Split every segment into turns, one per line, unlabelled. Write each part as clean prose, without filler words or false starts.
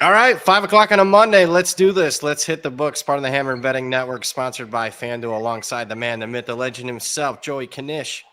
All right, 5 o'clock on a Monday. Let's do this. Let's hit the books. Part of the Hammer Betting Network, sponsored by FanDuel, alongside the man, the myth, the legend himself, Joey Knish,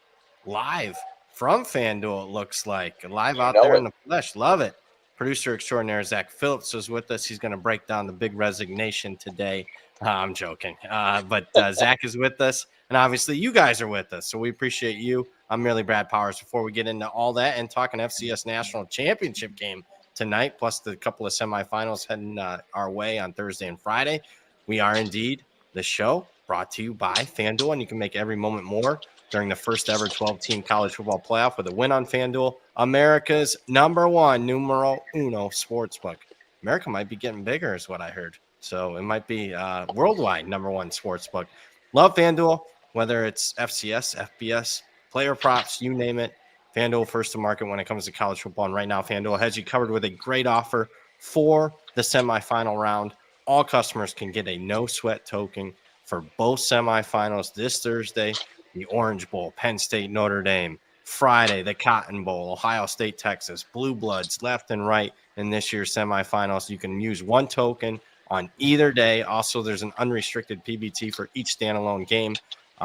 live from FanDuel. It looks like live out there in the flesh. Love it. Producer extraordinaire Zach Phillips is with us. He's going to break down the big resignation today. I'm joking, but Zach is with us, and obviously you guys are with us, so we appreciate you. I'm merely Brad Powers. Before we get into all that and talking FCS National Championship game tonight, plus the couple of semifinals heading our way on Thursday and Friday. We are indeed the show brought to you by FanDuel, and you can make every moment more during the first ever 12-team college football playoff with a win on FanDuel, America's #1 numero uno sportsbook. America might be getting bigger is what I heard. So it might be worldwide #1 sportsbook. Love FanDuel, whether it's FCS, FBS, player props, you name it. FanDuel first to market when it comes to college football. And right now, FanDuel has you covered with a great offer for the semifinal round. All customers can get a no-sweat token for both semifinals this Thursday, the Orange Bowl, Penn State, Notre Dame. Friday, the Cotton Bowl, Ohio State, Texas. Blue Bloods left and right in this year's semifinals. You can use one token on either day. Also, there's an unrestricted PBT for each standalone game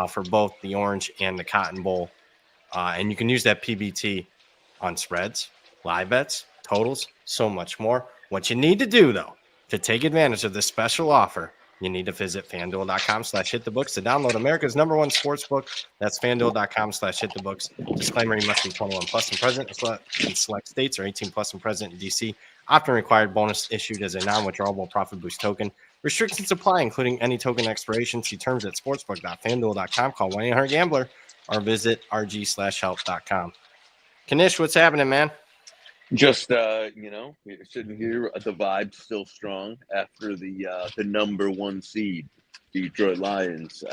for both the Orange and the Cotton Bowl. And you can use that PBT on spreads, live bets, totals, so much more. What you need to do, though, to take advantage of this special offer, you need to visit FanDuel.com/hitthebooks to download America's #1 sportsbook. That's FanDuel.com/hitthebooks. Disclaimer, you must be 21 plus and present in select states or 18 plus and present in D.C. Often required. Bonus issued as a non-withdrawable profit boost token. Restrictions apply, including any token expiration. See terms at sportsbook.fanduel.com. Call 1-800-GAMBLER or visit rg/help.com. Knish, what's happening, man?
Just you're sitting here, the vibe's still strong after the #1 seed, Detroit Lions,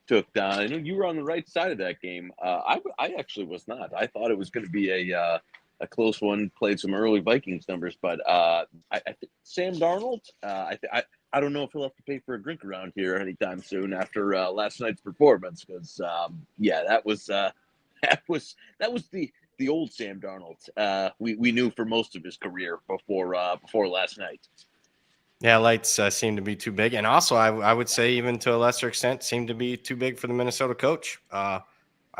took down. I know you were on the right side of that game. I actually was not. I thought it was going to be a close one. Played some early Vikings numbers, but I think Sam Darnold. I don't know if he'll have to pay for a drink around here anytime soon after last night's performance, because that was the old Sam Darnold we knew for most of his career before last night.
Yeah, lights seem to be too big, and also I would say even to a lesser extent seemed to be too big for the Minnesota coach. I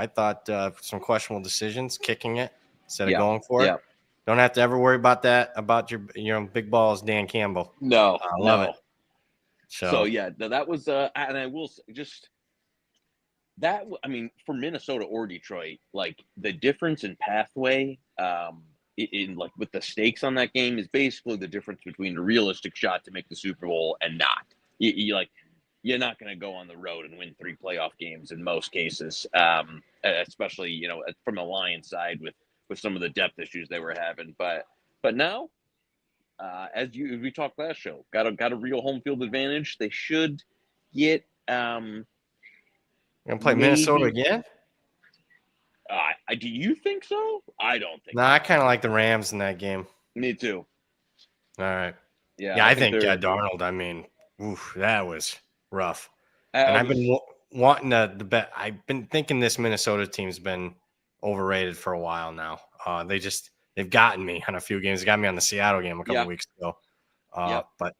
thought some questionable decisions, kicking it instead of going for it. Don't have to ever worry about that, about your big balls, Dan Campbell.
No,
love it.
So that was and I will say, just that, I mean, for Minnesota or Detroit, like the difference in pathway in like with the stakes on that game is basically the difference between a realistic shot to make the Super Bowl and not. You're not going to go on the road and win 3 playoff games in most cases, especially from the Lions side with some of the depth issues they were having. But now, as we talked last show, got a real home field advantage. They should get.
You're gonna play Minnesota again?
Do you think so? I don't think.
No, I kind of like the Rams in that game.
Me too.
All right. Yeah, I think Darnold. I mean, that was rough. And I've been wanting to bet. I've been thinking this Minnesota team's been overrated for a while now. They've gotten me on a few games. They got me on the Seattle game a couple weeks ago. But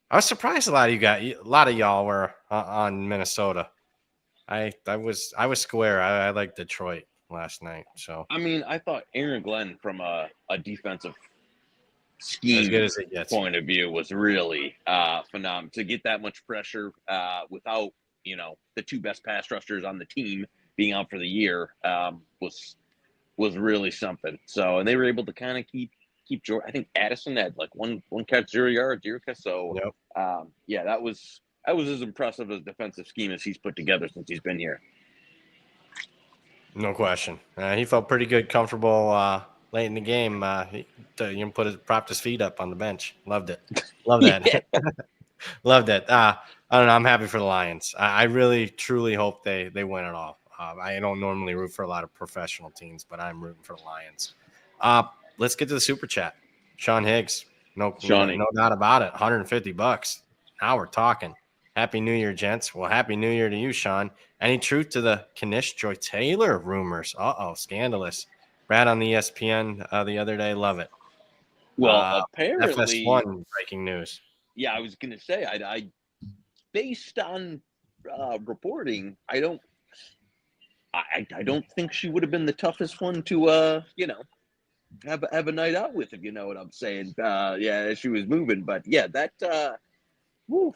I was surprised a lot of y'all were on Minnesota. I was square. I like Detroit last night. So
I mean, I thought Aaron Glenn from a defensive scheme
as good as it gets
point of view was really phenomenal. To get that much pressure without the 2 best pass rushers on the team being out for the year was really something. So, and they were able to kind of keep Jordan. I think Addison had like one catch, 0 yards, Dirka. So that was as impressive a defensive scheme as he's put together since he's been here.
No question. He felt pretty good, comfortable late in the game. He propped his feet up on the bench. Loved it. Love that. Loved it. I don't know. I'm happy for the Lions. I really, truly hope they win it all. I don't normally root for a lot of professional teams, but I'm rooting for the Lions. Let's get to the super chat. Sean Higgs. No doubt about it. $150. Now we're talking. Happy New Year, gents. Well, Happy New Year to you, Sean. Any truth to the Knish Joy Taylor rumors? Scandalous. Brad on the ESPN the other day. Love it.
Well, apparently,
FS1 breaking news.
Yeah, I was gonna say, I based on reporting, I don't think she would have been the toughest one to have a night out with, if you know what I'm saying. Yeah, she was moving, but yeah, that woof,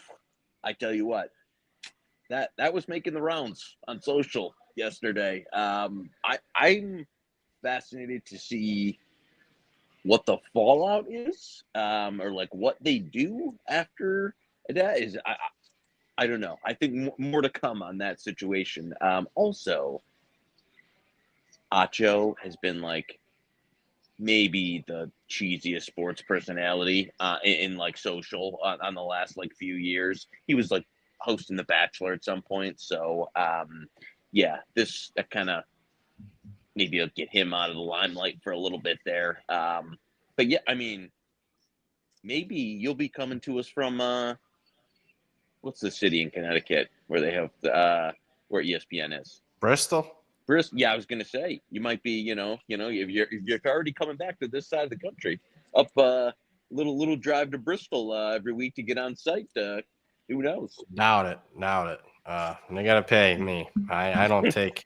I tell you what, that was making the rounds on social yesterday. I'm fascinated to see what the fallout is, or like what they do after that. I don't know. I think more to come on that situation. Also, Acho has been like maybe the cheesiest sports personality in like social on the last like few years. He was like hosting The Bachelor at some point. So yeah, that kind of maybe it'll get him out of the limelight for a little bit there. But yeah, I mean, maybe you'll be coming to us from what's the city in Connecticut where they have where ESPN is?
Bristol.
Yeah, I was gonna say you might be, if you're already coming back to this side of the country, up little drive to Bristol every week to get on site. Who knows?
Doubt it. They gotta pay me. I don't take.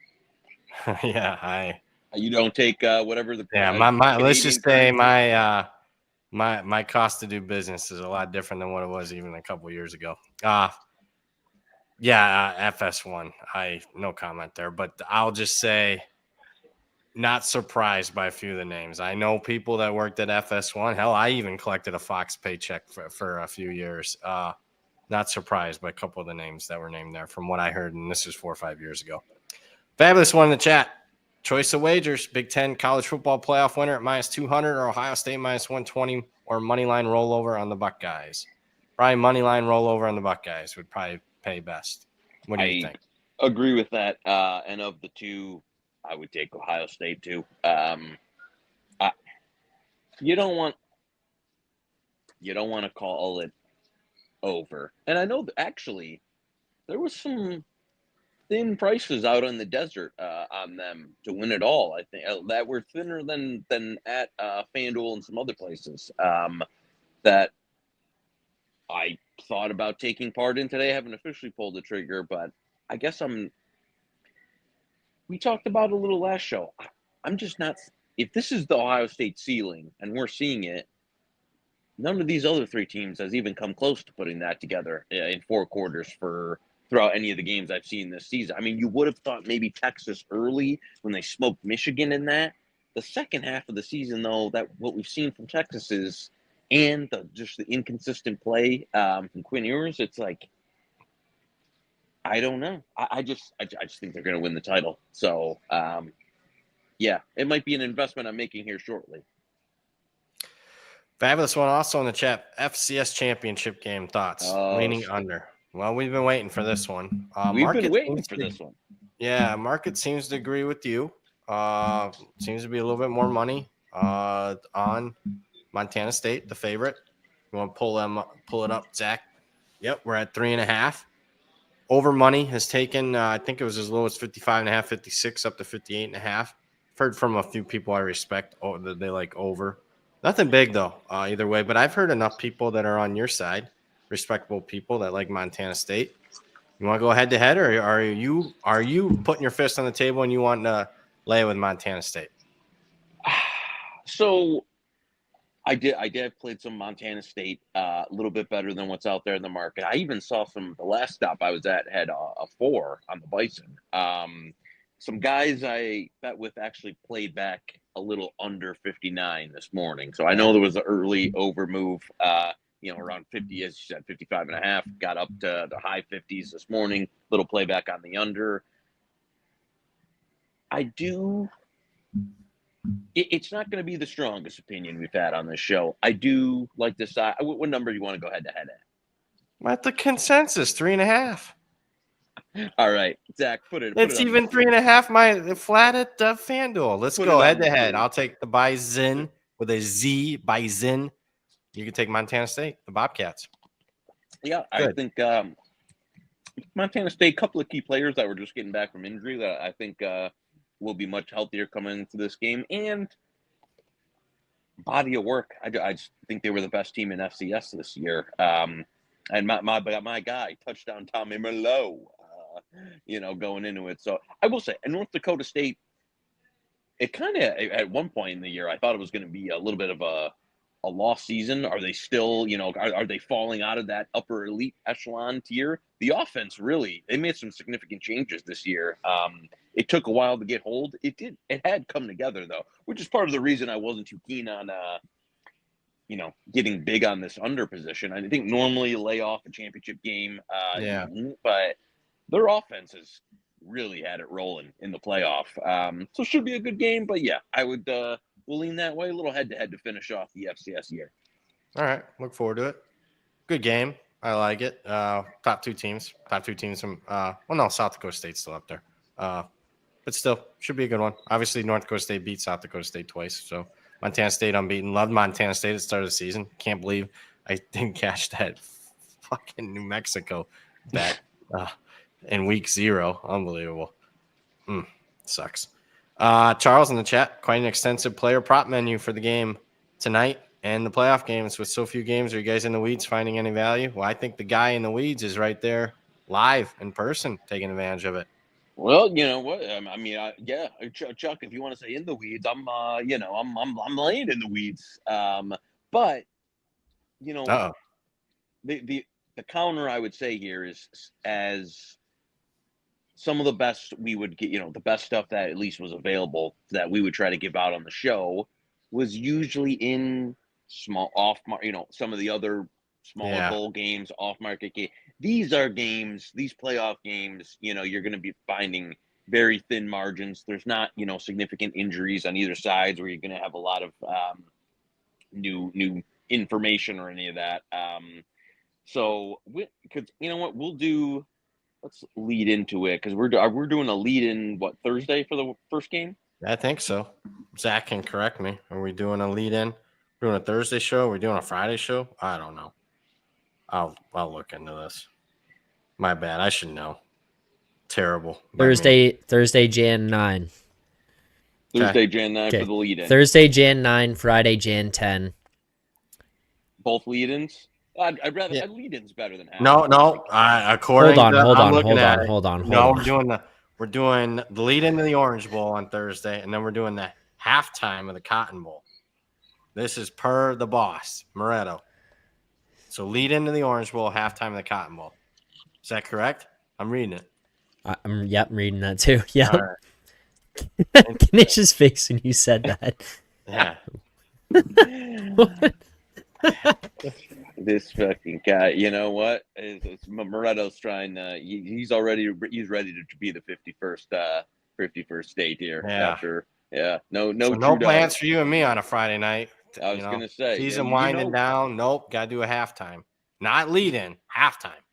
Yeah,
You don't take whatever the
my let's
Canadian
just say
currency.
my cost to do business is a lot different than what it was even a couple years ago. FS1. No comment there, but I'll just say not surprised by a few of the names. I know people that worked at FS1. Hell, I even collected a Fox paycheck for a few years. Not surprised by a couple of the names that were named there from what I heard, and this is 4 or 5 years ago. Fabulous one in the chat. Choice of wagers: Big Ten college football playoff winner at -200, or Ohio State -120, or moneyline rollover on the Buckeyes. Probably moneyline rollover on the Buckeyes would probably pay best. What do you think?
Agree with that. And of the two, I would take Ohio State too. You don't want to call it over. And I know actually there was some thin prices out on the desert on them to win it all. I think that were thinner than at FanDuel and some other places that I thought about taking part in today. I haven't officially pulled the trigger, but I guess we talked about it a little last show. I'm just not. If this is the Ohio State ceiling and we're seeing it, none of these other three teams has even come close to putting that together in 4 quarters throughout any of the games I've seen this season. I mean, you would have thought maybe Texas early when they smoked Michigan in that. The second half of the season, though, that what we've seen from Texas is, and just the inconsistent play from Quinn Ewers, it's like, I don't know. I just think they're going to win the title. So, yeah, it might be an investment I'm making here shortly.
Fabulous one also in the chat. FCS championship game thoughts. Leaning under. Well, we've been waiting for this one.
We've been waiting for this one.
Yeah, market seems to agree with you. Seems to be a little bit more money on Montana State, the favorite. You want to pull it up, Zach? Yep, we're at 3.5. Over money has taken, I think it was as low as 55.5, 56, up to 58.5. I've heard from a few people I respect that they like over. Nothing big though, either way. But I've heard enough people that are on your side, respectable people that like Montana State. You want to go head to head, or are you putting your fist on the table and you want to lay with Montana State?
So I did played some Montana State, a little bit better than what's out there in the market. I even saw the last stop I was at had a 4 on the Bison. Some guys I bet with actually played back a little under 59 this morning. So I know there was an early over move, around 50, as you said, 55.5, got up to the high 50s this morning, little playback on the under. It's not going to be the strongest opinion we've had on this show. I do like this side. What number do you want to go head to head at?
At the consensus, 3.5.
All right, Zach, put it.
It's even 3.5. My flat at FanDuel. Let's go head to head. I'll take the Bison with a Z. Bison. You can take Montana State, the Bobcats.
Yeah, good. I think Montana State. A couple of key players that were just getting back from injury that I think will be much healthier coming into this game, and body of work. I just think they were the best team in FCS this year. And my guy, touchdown Tommy Merlot, going into it. So I will say, and North Dakota State, it kind of, at one point in the year, I thought it was going to be a little bit of a lost season. Are they still, are they falling out of that upper elite echelon tier? The offense really, they made some significant changes this year. It took a while to get hold. It had come together though, which is part of the reason I wasn't too keen on, getting big on this under position. I think normally you lay off a championship game, but their offense has really had it rolling in the playoff. So it should be a good game, but yeah, I would, we'll lean that way. A little head-to-head to finish off the FCS year.
All right. Look forward to it. Good game. I like it. Top two teams from South Dakota State's still up there. But still, should be a good one. Obviously, North Dakota State beat South Dakota State twice. So Montana State unbeaten. Loved Montana State at the start of the season. Can't believe I didn't cash that fucking New Mexico bet in week 0. Unbelievable. Sucks. Charles in the chat, quite an extensive player prop menu for the game tonight and the playoff games. With so few games, are you guys in the weeds finding any value? Well, I think the guy in the weeds is right there live in person taking advantage of it.
Well, you know what? I mean, Chuck, if you want to say in the weeds, I'm laying in the weeds. But the counter I would say here is, as some of the best we would get, the best stuff that at least was available that we would try to give out on the show was usually in small some of the other smaller bowl games, off-market games. These are games, these playoff games, you're going to be finding very thin margins. There's not, significant injuries on either sides where you're going to have a lot of new information or any of that. So, because you know what, let's lead into it, because we're doing a lead-in, Thursday for the first game?
I think so. Zach can correct me. Are we doing a lead-in? Doing a Thursday show? Are we doing a Friday show? I don't know. I'll look into this. My bad. I should know. Terrible.
Thursday, Jan 9.
Thursday, Jan 9 for the lead-in.
Thursday, Jan 9. Friday, Jan 10.
Both lead-ins? I'd rather lead-ins better than half.
No. Hold
on.
No, we're doing the lead into the Orange Bowl on Thursday, and then we're doing the halftime of the Cotton Bowl. This is per the boss, Moretto. So lead into the Orange Bowl, halftime of the Cotton Bowl. Is that correct? I'm reading it.
I'm reading that too. Yeah.
Right.
Knish's face when you said that.
Yeah.
This fucking guy, you know what? Moretto's trying. He's ready to be the 51st state here.
Yeah.
No
plans for you and me on a Friday night.
I was gonna say
season winding down. Nope, gotta do a halftime, not lead in, halftime.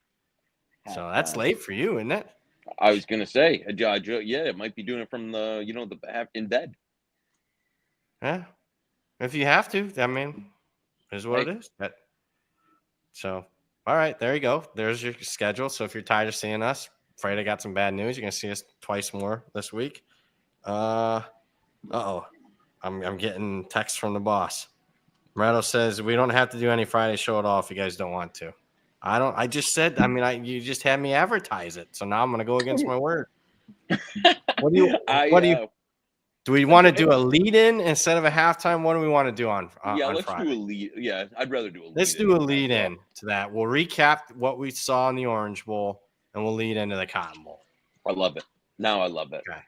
So that's late for you, isn't it?
I was gonna say, it might be doing it from the the in bed.
Yeah, if you have to, I mean, is what it is. So, all right, there you go. There's your schedule. So if you're tired of seeing us, afraid I got some bad news. You're gonna see us twice more this week. I'm getting texts from the boss. Moretto says we don't have to do any Friday show at all if you guys don't want to. I just said, you just had me advertise it. So now I'm going to go against my word. Do we want to do a lead in instead of a halftime? What do we want to do on
let's
Friday?
Do a lead. Yeah, I'd rather do a lead.
Let's do a lead in to that. We'll recap what we saw in the Orange Bowl and we'll lead into the Cotton Bowl.
I love it. Now I love it.
Okay.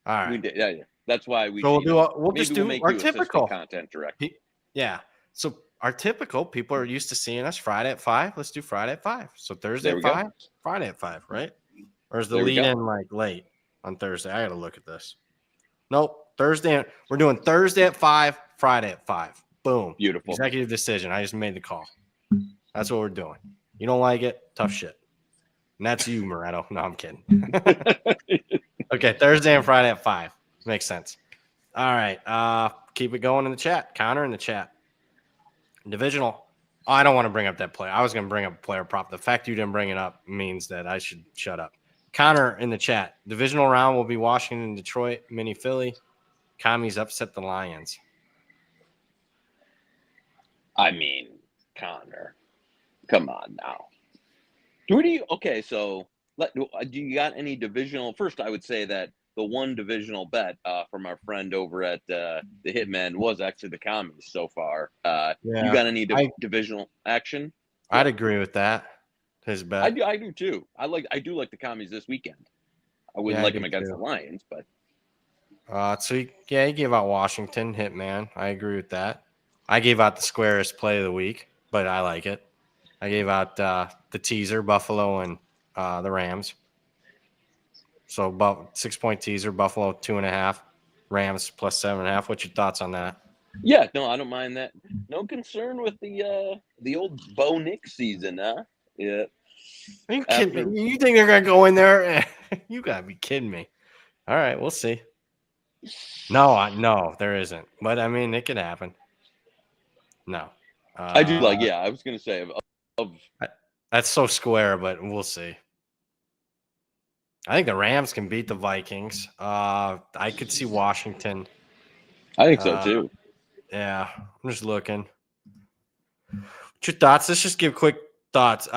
All right.
We did. Yeah. That's why we.
So we'll just do our typical
content director.
Yeah. So our typical people are used to seeing us Friday at 5. Let's do Friday at 5. So Thursday at 5, Friday at 5, right? Or is the lead in like late on Thursday? I got to look at this. Nope. Thursday. We're doing Thursday at 5, Friday at 5. Boom.
Beautiful.
Executive decision. I just made the call. That's what we're doing. You don't like it? Tough shit. And that's you, Moretto. No, I'm kidding. Okay. Thursday and Friday at 5. Makes sense. All right. Keep it going in the chat. Counter in the chat. Divisional. Oh, I don't want to bring up that player. I was going to bring up a player prop. The fact you didn't bring it up means that I should shut up. Connor in the chat. Divisional round will be Washington, Detroit, mini Philly. Commies upset the Lions.
I mean, Connor, come on now. Okay, so do you got any divisional? First, I would say that the one divisional bet from our friend over at the Hitman was actually the Commies so far. You got any divisional action?
I'd agree with that. His bet.
I do too. I do like the Commies this weekend. I wouldn't like them against the Lions, but
he gave out Washington, Hitman. I agree with that. I gave out the squarest play of the week, but I like it. I gave out the teaser, Buffalo and the Rams. So about 6-point teaser, Buffalo 2.5, Rams plus 7.5. What's your thoughts on that?
Yeah, no, I don't mind that. No concern with the old Bo Nix season, huh? Yeah.
Are you kidding me? You think they're gonna go in there? You gotta be kidding me. All right, we'll see. No, there isn't. But I mean, it could happen. No,
I do like. Yeah, I was gonna say
that's so square, but we'll see. I think the Rams can beat the Vikings. I could see Washington.
I think so too.
Yeah, I'm just looking. What's your thoughts? Let's just give quick thoughts.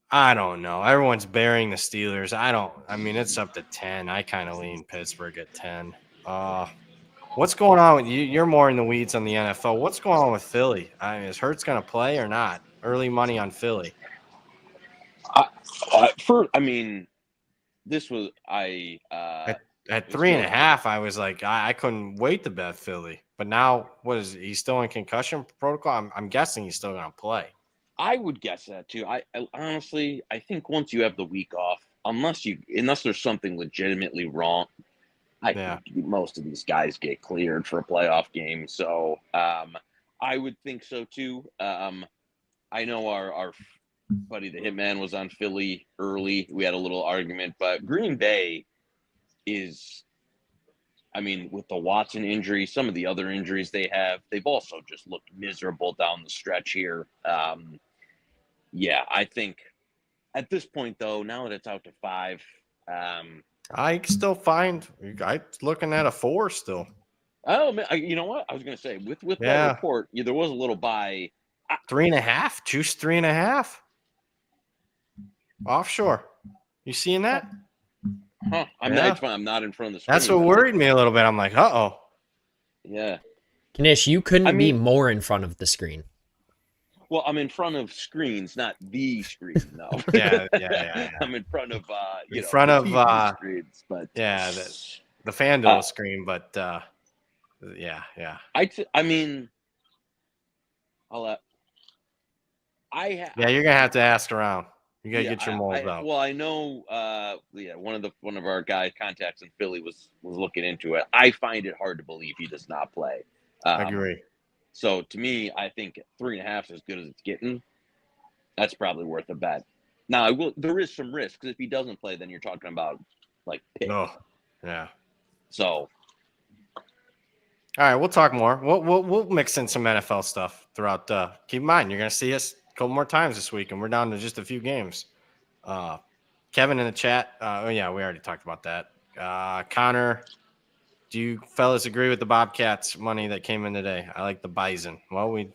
I don't know. Everyone's burying the Steelers. I mean, it's up to 10. I kind of lean Pittsburgh at 10. What's going on with you? You're more in the weeds on the NFL. What's going on with Philly? I mean, is Hurts going to play or not? Early money on Philly.
This was
at 3.5. I was like, I couldn't wait to bet Philly. But now, he's still in concussion protocol? I'm guessing he's still going to play.
I would guess that too. I honestly, I think once you have the week off, unless there's something legitimately wrong, I think most of these guys get cleared for a playoff game. So I would think so too. I know our buddy the Hitman was on Philly early. We had a little argument, but Green Bay is, I mean, with the Watson injury, some of the other injuries they have, they've also just looked miserable down the stretch here. Yeah, I think at this point, though, now that it's out to 5,
I still find I'm looking at a 4 still.
Oh man, you know what? I was gonna say with that report, there was a little buy.
3.5, juice 3.5. Offshore. You seeing that?
Huh? I'm not in front of the screen.
That's what worried me a little bit. I'm like, uh-oh.
Yeah.
Knish, you couldn't be more in front of the screen.
Well, I'm in front of screens, not the screen. No.
yeah.
I'm in front of
screens,
but
the FanDuel screen, but yeah.
I mean,
you're gonna have to ask around. You gotta get your moles out.
Well, I know. One of our guy contacts in Philly was looking into it. I find it hard to believe he does not play.
I agree.
So to me, I think 3.5 is as good as it's getting. That's probably worth a bet. Now, there is some risk because if he doesn't play, then you're talking about like pick.
Oh, yeah.
So,
all right, we'll talk more. We'll mix in some NFL stuff throughout. Keep in mind, you're gonna see us a couple more times this week, and we're down to just a few games. Kevin in the chat. We already talked about that. Connor. Do you fellas agree with the Bobcats money that came in today? I like the Bison. Well, we're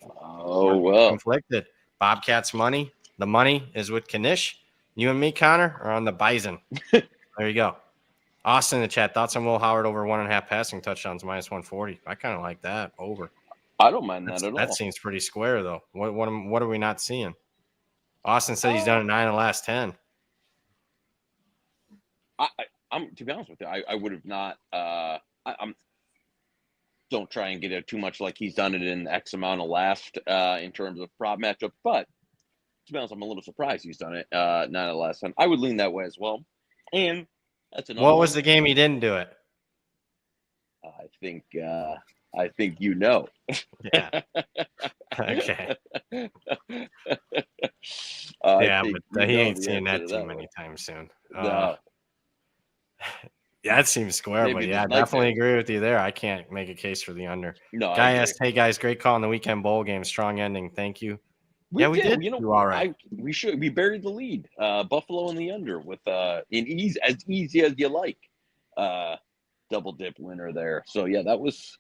conflicted. Bobcats money. The money is with Knish. You and me, Connor, are on the Bison. There you go. Austin in the chat. Thoughts on Will Howard over 1.5 passing touchdowns minus 140. I kind of like that over.
I don't mind that at all.
That seems pretty square though. What are we not seeing? Austin said he's done 9 of the last 10.
I'm to be honest with you, I would have not. Don't try and get it too much like he's done it in X amount of last in terms of prop matchup. But to be honest, I'm a little surprised he's done it 9 of the last 10. I would lean that way as well. And that's another.
What was the game he didn't do it?
I think you know.
Yeah. Okay. But he ain't seeing that too many times soon. Yeah, it seems square, maybe, but yeah, I definitely agree with you there. I can't make a case for the under.
No,
Guy asked, "Hey guys, great call in the weekend bowl game. Strong ending. Thank you." We did.
You know,
all right.
We buried the lead. Buffalo in the under with as easy as you like. Double dip winner there. So yeah, that was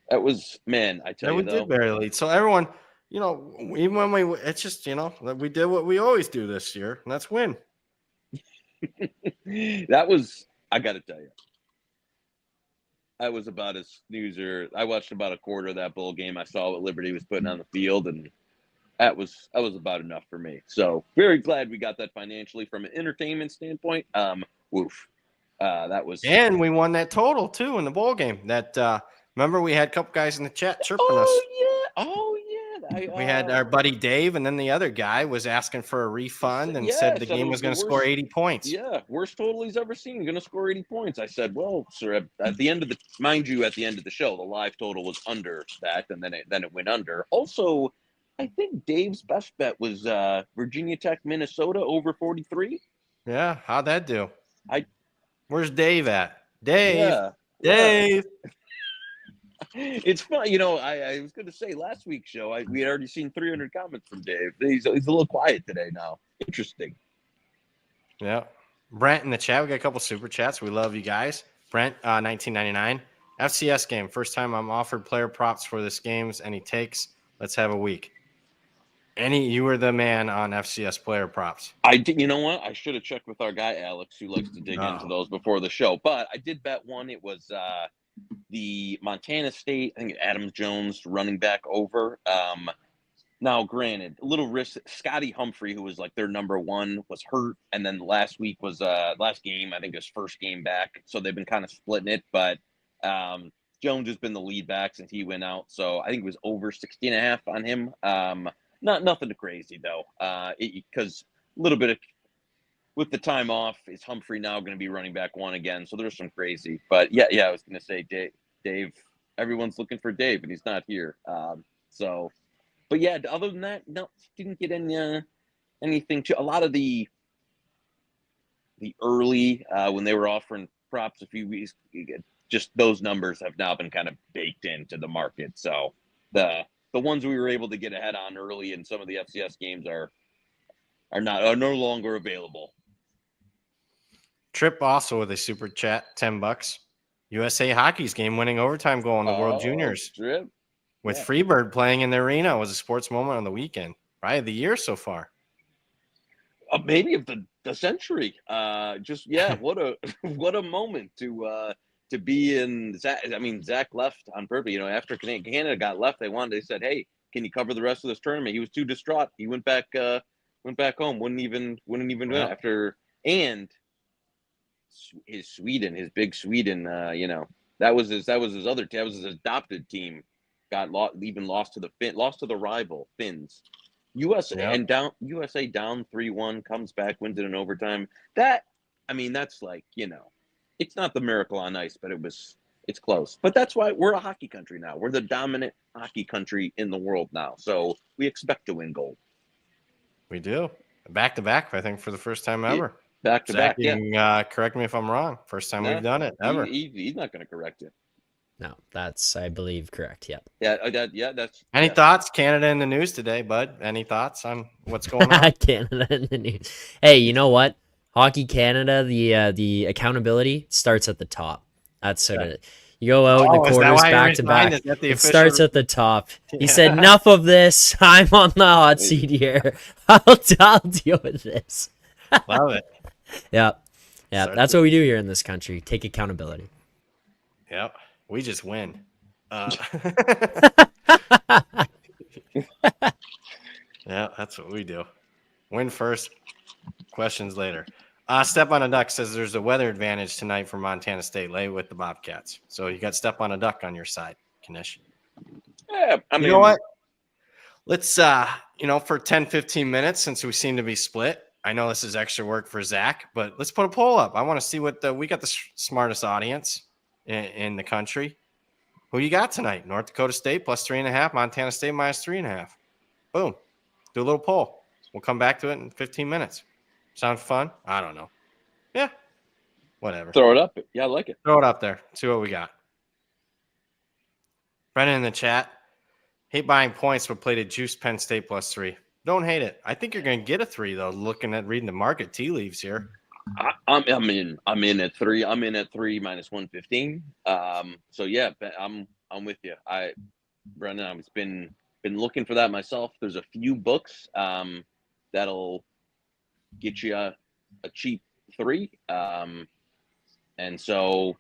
That was, man, I tell you,
we did barely lead. So everyone, even when it's just, we did what we always do this year, and that's win.
That was, I got to tell you, I was about a snoozer. I watched about a quarter of that bowl game. I saw what Liberty was putting on the field, and that was about enough for me. So very glad we got that financially from an entertainment standpoint. Woof. That was,
and we won that total too in the bowl game. That remember we had a couple guys in the chat chirping us. We had our buddy Dave, and then the other guy was asking for a refund and said the game was going to score 80 points.
Yeah, worst total he's ever seen. Going to score 80 points. I said, well, sir, at the end of the, mind you, at the end of the show, the live total was under that, and then it went under. Also, I think Dave's best bet was Virginia Tech, Minnesota over 43.
Yeah, how'd that do? Where's Dave at? Dave.
Yeah.
Dave.
It's fun, I was going to say last week's show, we had already seen 300 comments from Dave. He's a little quiet today now. Interesting.
Yeah. Brent in the chat. We got a couple super chats. We love you guys. Brent, 1999. FCS game. First time I'm offered player props for this games. Any takes? Let's have a week. You were the man on FCS player props.
I did. You know what? I should have checked with our guy, Alex, who likes to dig into those before the show. But I did bet one. It was the Montana State, I think Adams Jones running back over. Now, granted, a little risk. Scotty Humphrey, who was like their number one, was hurt. And then last week was last game, I think his first game back. So they've been kind of splitting it. But Jones has been the lead back since he went out. So I think it was over 60.5 on him. Nothing crazy, though, because a little bit of, with the time off, is Humphrey now going to be running back one again? So there's some crazy. But, yeah, I was going to say, Dave, everyone's looking for Dave, and he's not here. But, yeah, other than that, no, didn't get anything to – a lot of the early, when they were offering props a few weeks, just those numbers have now been kind of baked into the market. So the ones we were able to get ahead on early in some of the FCS games are no longer available.
Trip also with a super chat, $10. USA Hockey's game-winning overtime goal in the World Juniors.
Trip.
With Freebird playing in the arena was a sports moment on the weekend. Probably of the year so far.
Maybe of the century. What a moment to be in. Zach left on purpose. After Canada got left, they said, "Hey, can you cover the rest of this tournament?" He was too distraught. He went back home. Wouldn't even do it after. And his big Sweden. That was his adopted team. Lost to the rival Finns. USA down 3-1, comes back, wins it in overtime. That's like, it's not the miracle on ice, but it's close. But that's why we're a hockey country now. We're the dominant hockey country in the world now. So we expect to win gold.
We do. Back to back, I think, for the first time ever.
Back to back.
Correct me if I'm wrong. First time we've done it ever.
He's not going to correct you.
No, that's, I believe, correct. Yep.
That's.
Any thoughts? Canada in the news today, bud? Any thoughts on what's going on?
Canada in the news. Hey, you know what? Hockey Canada, the accountability starts at the top. That's sort of, you go out in the quarters back to back. It starts at the top. He said, "Enough of this. I'm on the hot seat here. I'll deal with this."
Love it.
Yeah. That's what we do here in this country. Take accountability.
Yep. We just win. Yeah, that's what we do. Win first, questions later. Step on a Duck says there's a weather advantage tonight for Montana State. Lay with the Bobcats. So you got Step on a Duck on your side, Knish.
Yeah,
you know what? Let's, for 10, 15 minutes, since we seem to be split, I know this is extra work for Zach, but let's put a poll up. I want to see what we got the smartest audience in the country. Who you got tonight? North Dakota State plus 3.5, Montana State minus 3.5. Boom. Do a little poll. We'll come back to it in 15 minutes. Sound fun? I don't know. Yeah. Whatever.
Throw it up. Yeah, I like it.
Throw it up there. See what we got. Brennan in the chat. Hate buying points, but played a juice Penn State plus 3. Don't hate it. I think you're going to get a 3, though, reading the market tea leaves here.
I'm in at 3. I'm in at 3 minus 115. So yeah, I'm with you. Brendan, I've been looking for that myself. There's a few books that'll get you a cheap 3. And so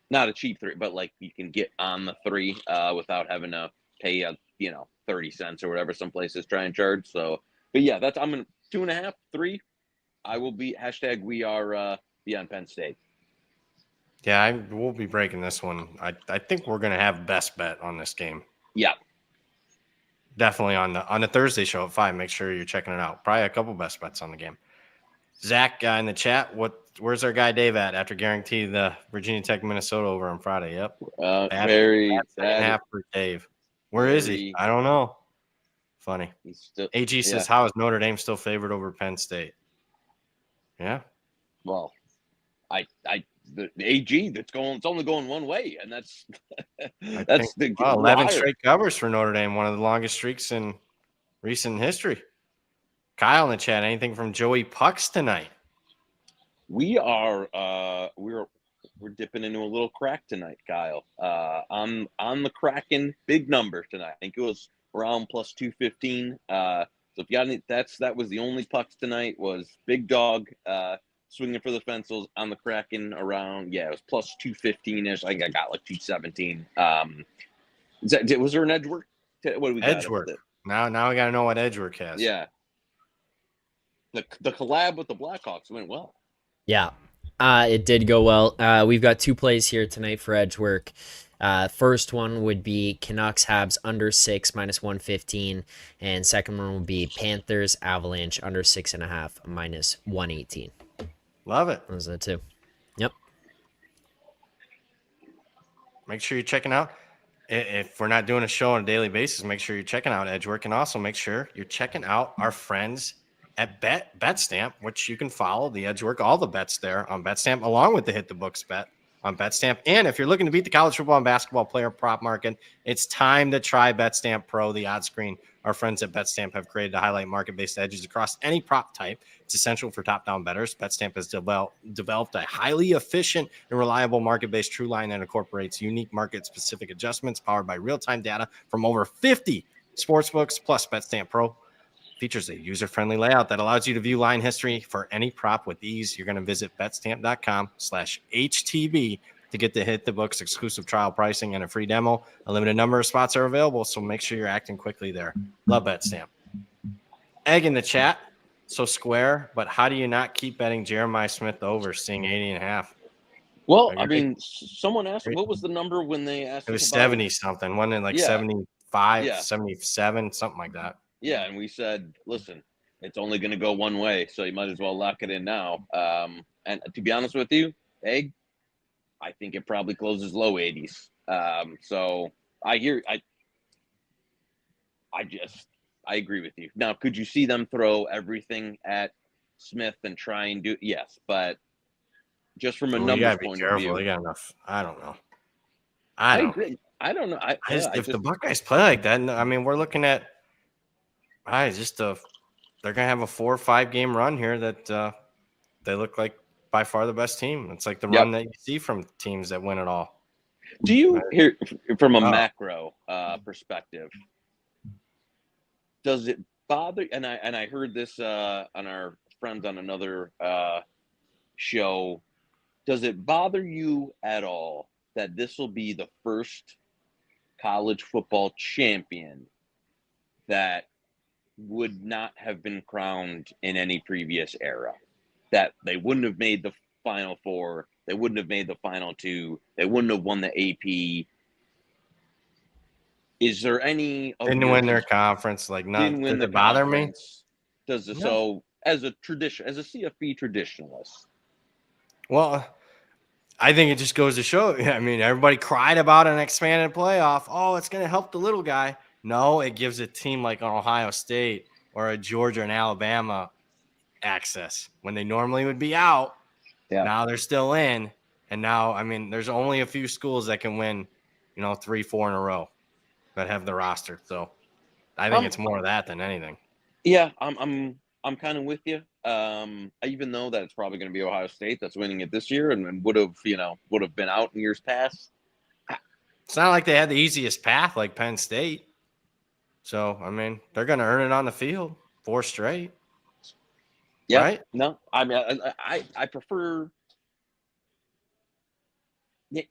not a cheap 3, but like you can get on the 3 without having to pay 30 cents or whatever some places try and charge. So, but yeah, I'm gonna 2.5, 3. I will be # we are beyond Penn State.
Yeah, we'll be breaking this one. I think we're gonna have best bet on this game.
Yeah,
definitely on the Thursday show at 5. Make sure you're checking it out. Probably a couple best bets on the game. Zach in the chat, where's our guy Dave at after guarantee the Virginia Tech Minnesota over on Friday? Yep.
Very
half for Dave. Where is he? I don't know. Funny. AG says, how is Notre Dame still favored over Penn State? Yeah.
Well, the AG it's only going one way, and that's
11 straight covers for Notre Dame, one of the longest streaks in recent history. Kyle in the chat, anything from Joey Pucks tonight?
We are we're dipping into a little crack tonight, Kyle. On the Kraken, big number tonight. I think it was around plus 215. So if you got any, that was the only pucks tonight. Was big dog swinging for the fences on the Kraken around. Yeah, it was plus 215ish. I think I got like 217. Was there an EdgeWork? What do we got?
EdgeWork. Now we got to know what EdgeWork has.
Yeah. The collab with the Blackhawks went well.
Yeah, it did go well. We've got 2 plays here tonight for EdgeWork. First one would be Canucks Habs under 6 -115, and second one would be Panthers Avalanche under 6.5 -118.
Love it.
Those are the 2. Yep.
Make sure you're checking out. If we're not doing a show on a daily basis, make sure you're checking out EdgeWork, and also make sure you're checking out our friends at BetStamp, which you can follow the EdgeWork, all the bets there on BetStamp, along with the Hit the Books bet on BetStamp. And if you're looking to beat the college football and basketball player prop market, it's time to try BetStamp Pro, the odds screen. Our friends at BetStamp have created to highlight market-based edges across any prop type. It's essential for top-down bettors. BetStamp has developed a highly efficient and reliable market-based true line that incorporates unique market-specific adjustments powered by real-time data from over 50 sportsbooks. Plus, BetStamp Pro features a user-friendly layout that allows you to view line history for any prop with ease. You're going to visit betstamp.com/HTB to get the Hit the Books exclusive trial pricing and a free demo. A limited number of spots are available, so make sure you're acting quickly there. Love BetStamp. Egg in the chat. So square, but how do you not keep betting Jeremiah Smith over, seeing 80.5?
Well, I mean, someone asked, what was the number when they asked?
It was 70-something. Wasn't it like 75, 77, something like that?
Yeah, and we said, listen, it's only going to go one way, so you might as well lock it in now. And to be honest with you, Egg, I think it probably closes low 80s. So I agree with you. Now, could you see them throw everything at Smith and try and do? Yes, but just from a numbers point of view,
they got enough. I don't know.
I agree. I don't know.
If the Buckeyes play like that, I mean, we're looking at. They're going to have a 4 or 5 game run here that they look like by far the best team. It's like the run that you see from teams that win it all.
Do you hear from a macro perspective? Does it bother? And I heard this on our friends on another show. Does it bother you at all that this will be the first college football champion that would not have been crowned in any previous era? That they wouldn't have made the Final Four, they wouldn't have made the Final Two, they wouldn't have won the AP. Is there any
didn't win their conference? Like, not does it bother me?
Does it? No. So as a CFB traditionalist,
well, I think it just goes to show. I mean, everybody cried about an expanded playoff. Oh, it's going to help the little guy. No, it gives a team like an Ohio State or a Georgia and Alabama access when they normally would be out. Yeah. Now they're still in. And now, I mean, there's only a few schools that can win, 3-4 in a row that have the roster. So I think it's more of that than anything.
Yeah, I'm kind of with you. Even though that it's probably going to be Ohio State that's winning it this year and would have been out in years past.
It's not like they had the easiest path like Penn State. So, I mean, they're going to earn it on the field. 4 straight.
Yeah.
Right?
No, I mean, I prefer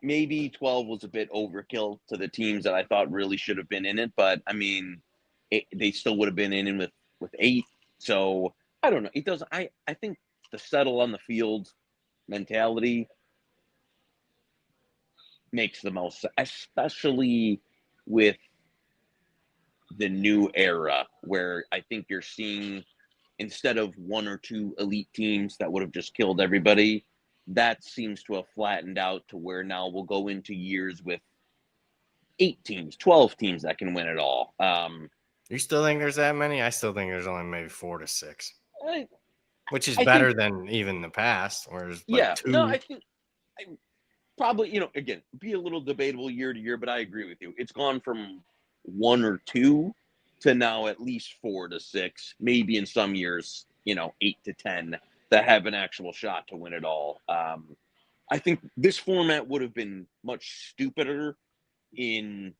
maybe 12 was a bit overkill to the teams that I thought really should have been in it. But, I mean, they still would have been in with 8. So, I don't know. It doesn't. I think the settle on the field mentality makes the most, especially with the new era where I think you're seeing, instead of 1 or 2 elite teams that would have just killed everybody, that seems to have flattened out to where now we'll go into years with 8 teams, 12 teams that can win it all.
You still think there's that many? I still think there's only maybe 4 to 6, which is
I
better
think,
than even the past. Whereas
yeah,
2.
no, I think probably, again, be a little debatable year to year, but I agree with you. It's gone from 1 or 2 to now at least 4 to 6, maybe in some years, 8 to 10 that have an actual shot to win it all. I think this format would have been much stupider in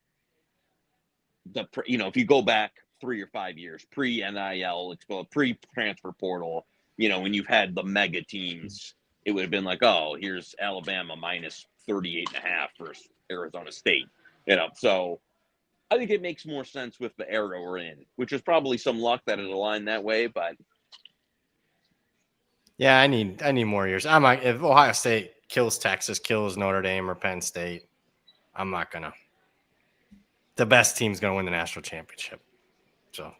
the, if you go back 3 or 5 years, pre-NIL, pre-transfer portal, when you've had the mega teams, it would have been like, oh, here's Alabama minus 38.5 versus Arizona State, so I think it makes more sense with the era we're in, which is probably some luck that it aligned that way, but
yeah, I need more years. I'm like, if Ohio State kills Texas, kills Notre Dame or Penn State, I'm not gonna. The best team's gonna win the national championship. So,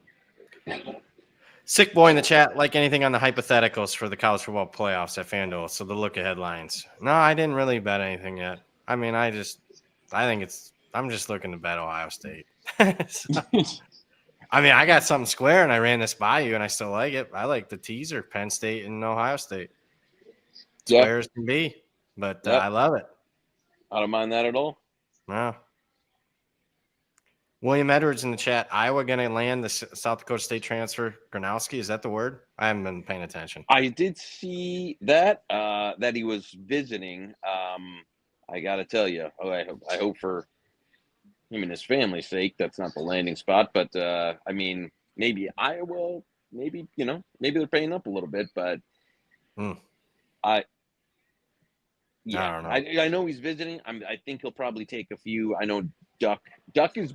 sick boy in the chat, like anything on the hypotheticals for the college football playoffs at FanDuel. So the look ahead lines. No, I didn't really bet anything yet. I mean, I'm just looking to bet Ohio State. So, I mean, I got something square and I ran this by you and I still like it. I like the teaser, Penn State and Ohio State. Square as can be, but I love it.
I don't mind that at all.
No. William Edwards in the chat. Iowa going to land the South Dakota State transfer. Gronowski, is that the word? I haven't been paying attention.
I did see that he was visiting. I got to tell you, I hope for him and his family's sake that's not the landing spot. But I mean, maybe Iowa, maybe they're paying up a little bit. But I don't know. I know he's visiting. I think he'll probably take a few. I know Duck is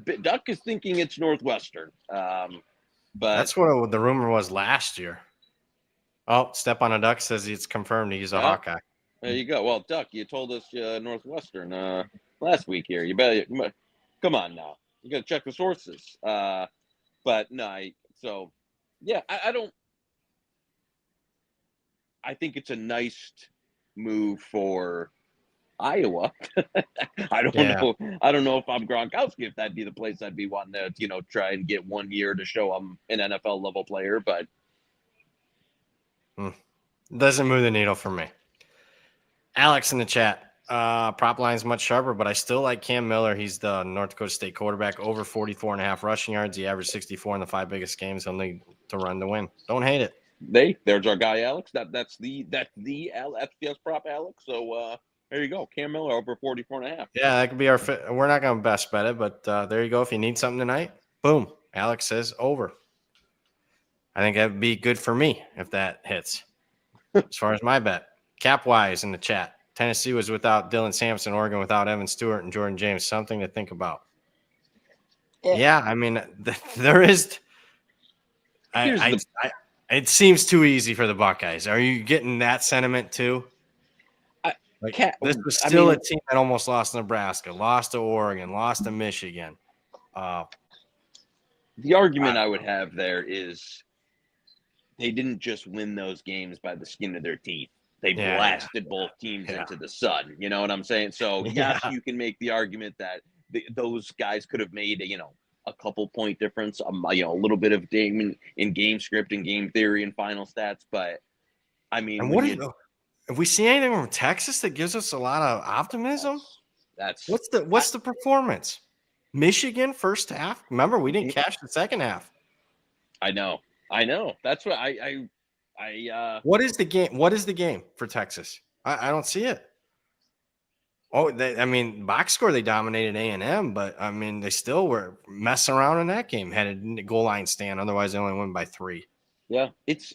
thinking it's Northwestern. But
that's what the rumor was last year. Oh, Step on a Duck says it's confirmed he's a Hawkeye.
There you go. Well, Duck, you told us Northwestern last week here. You better come on now. You got to check the sources. But no, I don't. I think it's a nice move for Iowa. I don't know. I don't know if I'm Gronkowski, if that'd be the place I'd be wanting to, try and get 1 year to show I'm an NFL level player, but
doesn't move the needle for me. Alex in the chat. Prop line's much sharper, but I still like Cam Miller. He's the North Dakota State quarterback, over 44.5 rushing yards. He averaged 64 in the 5 biggest games. He'll need to run to win. Don't hate it.
There's our guy Alex. That's the FCS prop Alex. So there you go, Cam Miller over 44.5.
Yeah, that could be our fit. We're not going to best bet it, but there you go. If you need something tonight, boom. Alex says over. I think that would be good for me if that hits. As far as my bet, Capwise in the chat. Tennessee was without Dylan Sampson, Oregon without Evan Stewart and Jordan James. Something to think about. Yeah, I mean, there is. It seems too easy for the Buckeyes. Are you getting that sentiment too? This was still a team that almost lost to Nebraska, lost to Oregon, lost to Michigan.
The argument I would have there is they didn't just win those games by the skin of their teeth. They blasted both teams into the sun. You know what I'm saying? So, yes, you can make the argument that those guys could have made, a couple point difference, a little bit of in game script and game theory and final stats. But, I mean,
and have we seen anything from Texas that gives us a lot of optimism? What's the performance? Michigan first half. Remember, we didn't cash the second half.
I know. That's what
What is the game? What is the game for Texas? I don't see it. Oh, I mean, box score, they dominated A&M, but, I mean, they still were messing around in that game, had a goal line stand. Otherwise, they only won by 3.
Yeah, it's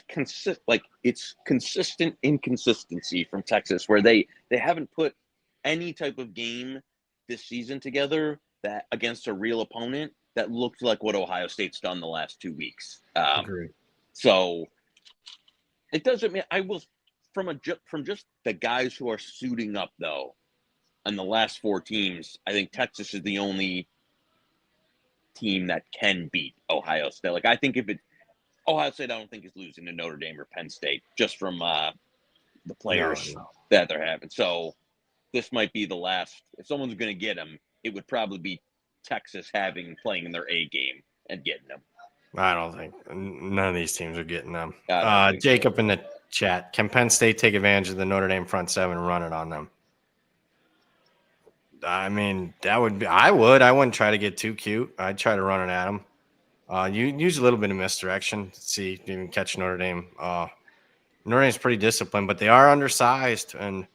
consistent inconsistency from Texas, where they haven't put any type of game this season together that against a real opponent that looked like what Ohio State's done the last 2 weeks.
Agreed.
So it doesn't mean I will from just the guys who are suiting up though. In the last 4 teams, I think Texas is the only team that can beat Ohio State. Like I think if it Ohio State, I don't think is losing to Notre Dame or Penn State just from the players that they're having. So this might be the last. If someone's going to get them, it would probably be Texas playing in their A game and getting them.
I don't think none of these teams are getting them.
So.
Jacob in the chat, can Penn State take advantage of the Notre Dame front 7 and run it on them? I mean, that would be. I wouldn't try to get too cute. I'd try to run it at them. You use a little bit of misdirection to see if you can catch Notre Dame. Notre Dame's pretty disciplined, but they are undersized, and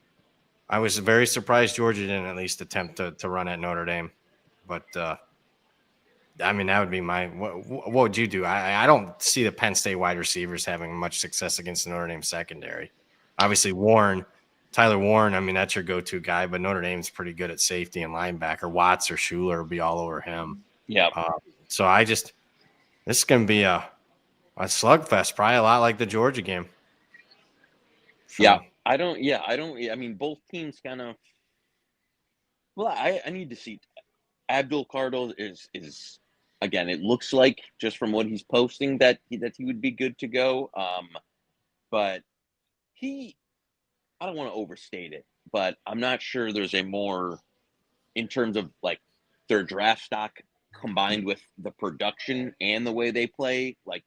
I was very surprised Georgia didn't at least attempt to run at Notre Dame. But I mean, that would be my. What would you do? I don't see the Penn State wide receivers having much success against the Notre Dame secondary. Obviously, Tyler Warren. I mean, that's your go-to guy, but Notre Dame's pretty good at safety and linebacker. Watts or Schuler will be all over him.
Yeah.
So this is going to be a slugfest, probably a lot like the Georgia game. So.
Yeah, I mean, both teams kind of. Well, I need to see. Abdul Cardo is again. It looks like just from what he's posting that he would be good to go. But I don't want to overstate it, but I'm not sure there's a more in terms of like their draft stock combined with the production and the way they play. Like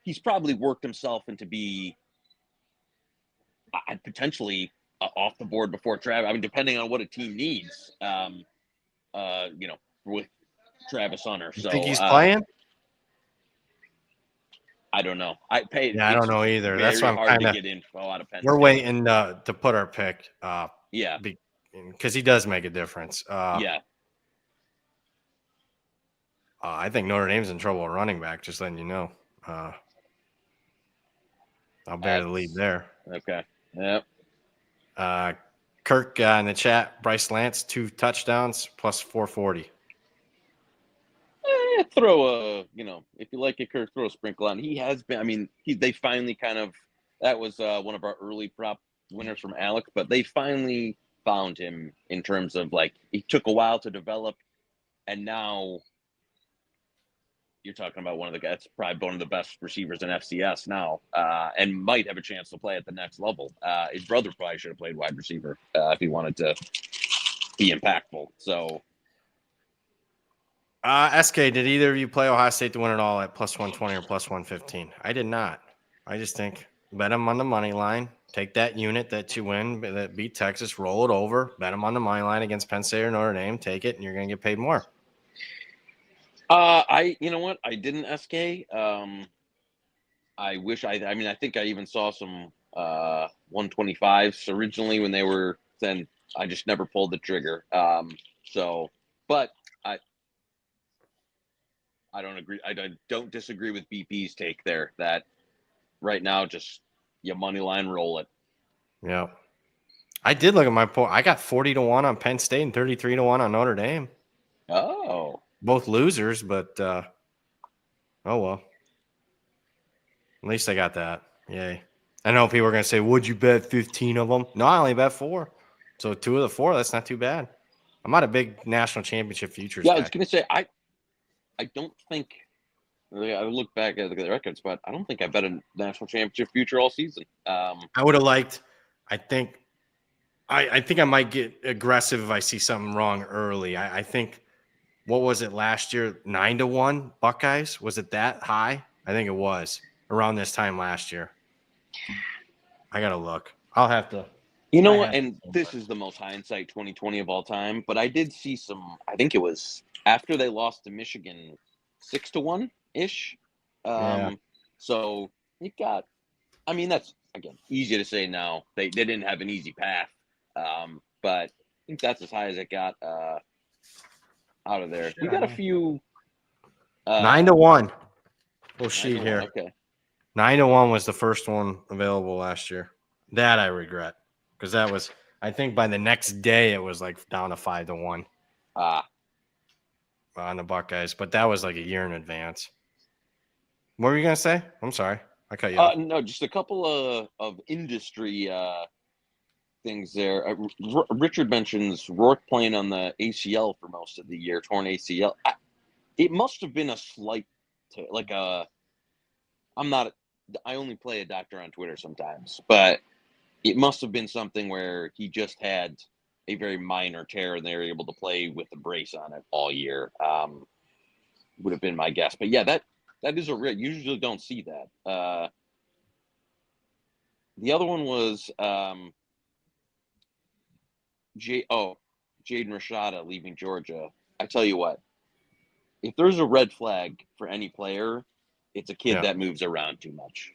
he's probably worked himself into be potentially off the board before Travis. I mean, depending on what a team needs, with Travis Hunter. So
you think he's playing?
I don't know. I
don't know either. That's why I'm
hard to get info out of Penn.
We're waiting to put our pick.
Yeah,
because he does make a difference.
Yeah.
I think Notre Dame's in trouble at running back. Just letting you know. I'll bear the lead there.
Okay. Yep.
Kirk in the chat. Bryce Lance 2 touchdowns plus 440.
Throw if you like it, Kirk, throw a sprinkle on. He has been. I mean, they finally that was one of our early prop winners from Alex, but they finally found him in terms of like he took a while to develop, and now you're talking about one of the best receivers in FCS now, and might have a chance to play at the next level. His brother probably should have played wide receiver if he wanted to be impactful. So.
SK, did either of you play Ohio State to win it all at plus 120 or plus 115? I did not. I just think bet them on the money line. Take that unit that you win that beat Texas, roll it over, bet them on the money line against Penn State or Notre Dame, take it, and you're going to get paid more.
You know what? I didn't SK. I wish I think I even saw some 125s originally when they were then. I just never pulled the trigger. But I don't agree. I don't disagree with BP's take there that right now, just money line roll it.
Yeah. I did look at my poll. I got 40-1 on Penn State and 33-1 on Notre Dame.
Oh.
Both losers, but oh well. At least I got that. Yay. I know people are going to say, would you bet 15 of them? No, I only bet 4. So 2 of the 4, that's not too bad. I'm not a big national championship futures guy.
I was going to say, I don't think – I look back at the records, but I don't think I bet a national championship future all season.
I would have liked – I think I might get aggressive if I see something wrong early. I think – what was it last year? 9-1 Buckeyes? Was it that high? I think it was around this time last year. I got to look. I'll have to –
You know what? And this is the most hindsight 2020 of all time, but I did see some – I think it was – after they lost to Michigan 6-1-ish. So you got, I mean, that's again easy to say now. They didn't have an easy path But I think that's as high as it got out of there.
Shit,
we got a few
9-1. Little sheet here.
Okay.
9-1 was the first one available last year. That I regret because that was, I think by the next day it was like down to 5-1 on the Buckeyes, but that was like a year in advance. What were you gonna say? I'm sorry, I cut you off.
No, just a couple of industry things there. Richard mentions Rourke playing on the ACL for most of the year, torn ACL. It must have been a slight, I only play a doctor on Twitter sometimes, but it must have been something where he just had a very minor tear and they were able to play with the brace on it all year. Would have been my guess. But yeah, that is a real, usually don't see that. The other one was Jaden Rashada leaving Georgia. I tell you what, if there's a red flag for any player, it's a kid that moves around too much.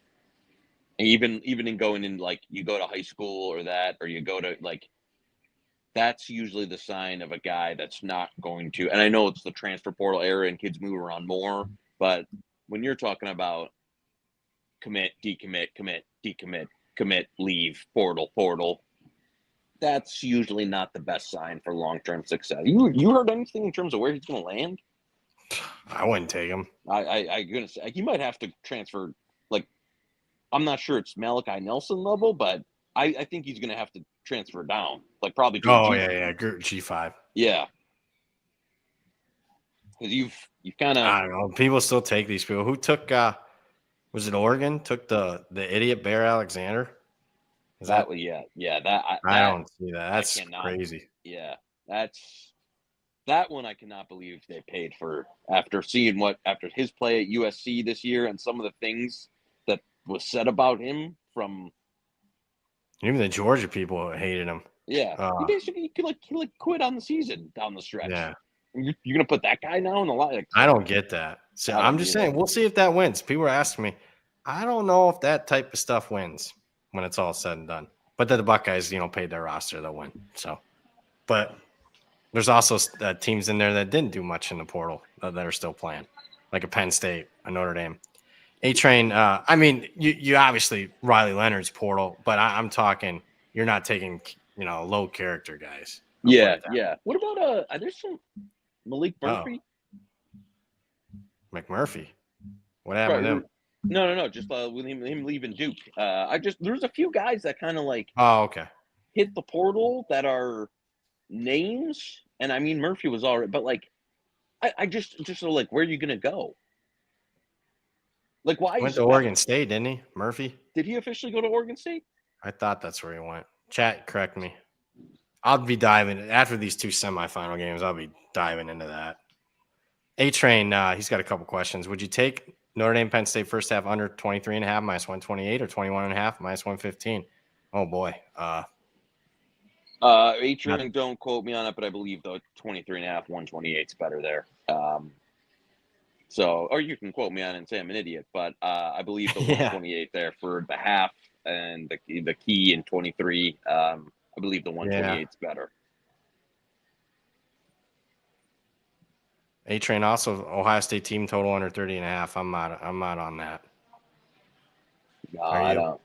And even in going in, like, you go to high school or you go to, like, that's usually the sign of a guy that's not going to, and I know it's the transfer portal era and kids move around more, but when you're talking about commit, decommit, commit, decommit, commit, leave, portal, that's usually not the best sign for long-term success. You heard anything in terms of where he's going to land?
I wouldn't take him.
I'm gonna say he might have to transfer. Like, I'm not sure it's Malachi Nelson level, but I think he's gonna have to transfer down. Like, probably.
G5.
Yeah, because you've kind of.
I don't know. People still take these people. Who took? Was it Oregon? Took the idiot Bear Alexander?
Is that? Yeah.
I don't see that. That's crazy.
Yeah, that one I cannot believe they paid for after his play at USC this year and some of the things that was said about him from.
Even the Georgia people hated him.
Yeah, he could quit on the season down the stretch.
Yeah,
you're gonna put that guy now in the line.
I don't get that. So I'm just saying, we'll see if that wins. People are asking me. I don't know if that type of stuff wins when it's all said and done. But the Buckeyes, paid their roster, they'll win. So, but there's also teams in there that didn't do much in the portal that are still playing, like a Penn State, a Notre Dame. A-Train, I mean, you obviously Riley Leonard's portal, but I'm talking you're not taking, low character guys.
Yeah. What about there's some Malik Murphy?
McMurphy. What happened with him?
No. Just with him leaving Duke. There's a few guys that kind of hit the portal that are names, and I mean Murphy was all right, but I just where are you gonna go? Like, why?
Went to Oregon State, didn't he? Murphy?
Did he officially go to Oregon State?
I thought that's where he went. Chat, correct me. I'll be diving after these two semifinal games. I'll be diving into that. A-Train, he's got a couple questions. Would you take Notre Dame Penn State first half under 23.5 minus 128 or 21.5 minus 115? Oh boy.
A-Train, don't quote me on it, but I believe the 23.5, 128 is better there. Or you can quote me on it and say I'm an idiot, but I believe the 128 there for the half and the key in 23. I believe the 128 is better.
A-Train also Ohio State team total under 30.5. I'm not on that.
No, I don't.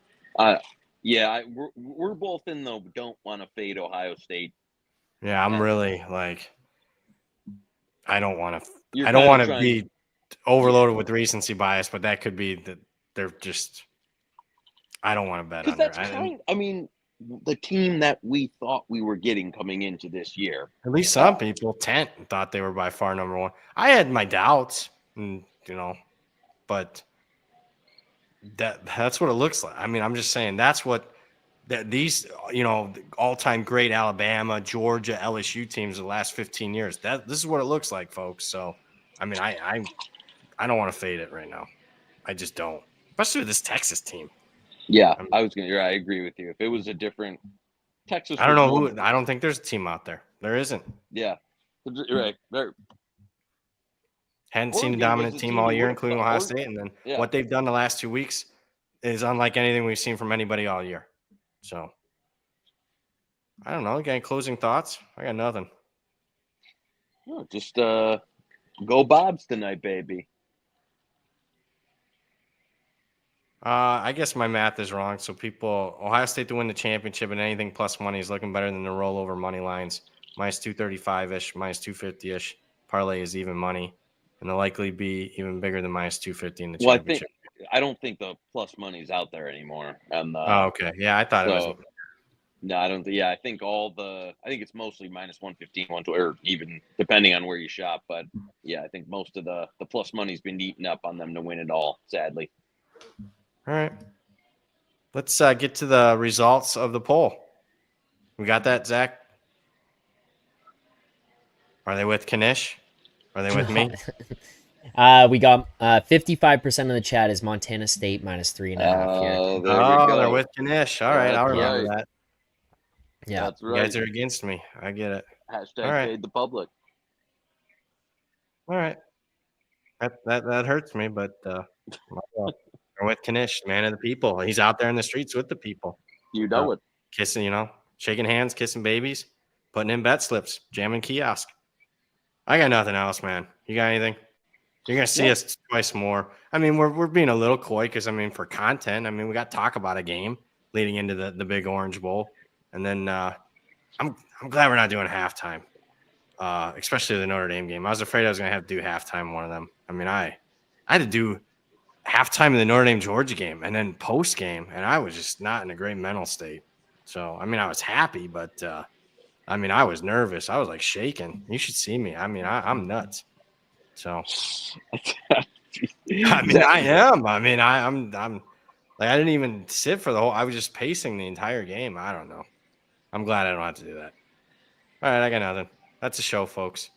We're both in the don't want to fade Ohio State.
Yeah, I'm really I don't want to be overloaded with recency bias, but that could be that they're just. I don't want to bet under.
That's the team that we thought we were getting coming into this year.
At least some people, thought they were by far number one. I had my doubts, but that's what it looks like. I mean, I'm just saying that's what these all-time great Alabama, Georgia, LSU teams of the last 15 years. This is what it looks like, folks. So, I mean, I don't want to fade it right now. I just don't, especially with this Texas team.
Yeah, I agree with you. If it was a different Texas,
I don't know I don't think there's a team out there. There isn't.
Yeah, you're right.
Hadn't seen a dominant team all year, including Ohio State, and then what they've done the last 2 weeks is unlike anything we've seen from anybody all year. So, I don't know. You got any closing thoughts? I got nothing.
No, just go Bobs tonight, baby.
I guess my math is wrong. So Ohio State to win the championship and anything plus money is looking better than the rollover money lines. Minus 235-ish, minus 250-ish. Parlay is even money. And they'll likely be even bigger than minus 250 in the championship.
I don't think the plus money's out there anymore.
Okay. Yeah, I thought it was.
No, I don't. Yeah, I think I think it's mostly minus 115, 120, or even depending on where you shop. But yeah, I think most of the plus money's been eaten up on them to win it all, sadly.
All right. Let's get to the results of the poll. We got that, Zach? Are they with Knish? Are they with me?
We got 55% of the chat is Montana State minus 3.5 here.
They're with Knish. All right, I'll remember that.
Yeah,
that's right.
You guys are against me. I get it.
Hashtag fade the public.
All right. That hurts me, but they're with Knish, man of the people. He's out there in the streets with the people.
You know it.
Kissing, shaking hands, kissing babies, putting in bet slips, jamming kiosk. I got nothing else, man. You got anything? You're gonna see us twice more. I mean, we're being a little coy because for content. We got to talk about a game leading into the big Orange Bowl, and then I'm glad we're not doing halftime, especially the Notre Dame game. I was afraid I was gonna have to do halftime one of them. I had to do halftime of the Notre Dame Georgia game and then post game, and I was just not in a great mental state. So I was happy, but I was nervous. I was like shaking. You should see me. I'm nuts. So I am. I'm like I didn't even sit for the whole. I was just pacing the entire game. I don't know. I'm glad I don't have to do that. All right, I got nothing. That's a show, folks.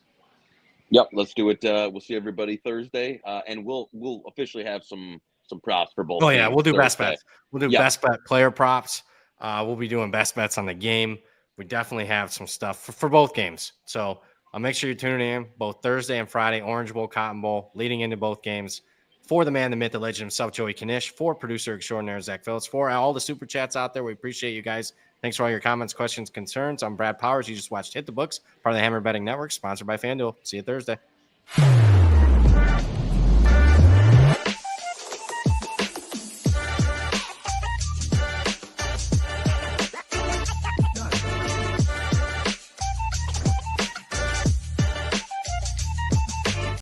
Yep, let's do it. We'll see everybody Thursday, and we'll officially have some props for both.
Oh yeah, we'll do best bets. We'll do best bet player props. We'll be doing best bets on the game. We definitely have some stuff for both games. So I'll make sure you're tuning in both Thursday and Friday. Orange Bowl, Cotton Bowl, leading into both games. For the man, the myth, the legend himself, Joey Knish. For producer extraordinaire Zach Phillips. For all the super chats out there, we appreciate you guys. Thanks for all your comments, questions, concerns. I'm Brad Powers. You just watched Hit the Books, part of the Hammer Betting Network, sponsored by FanDuel. See you Thursday.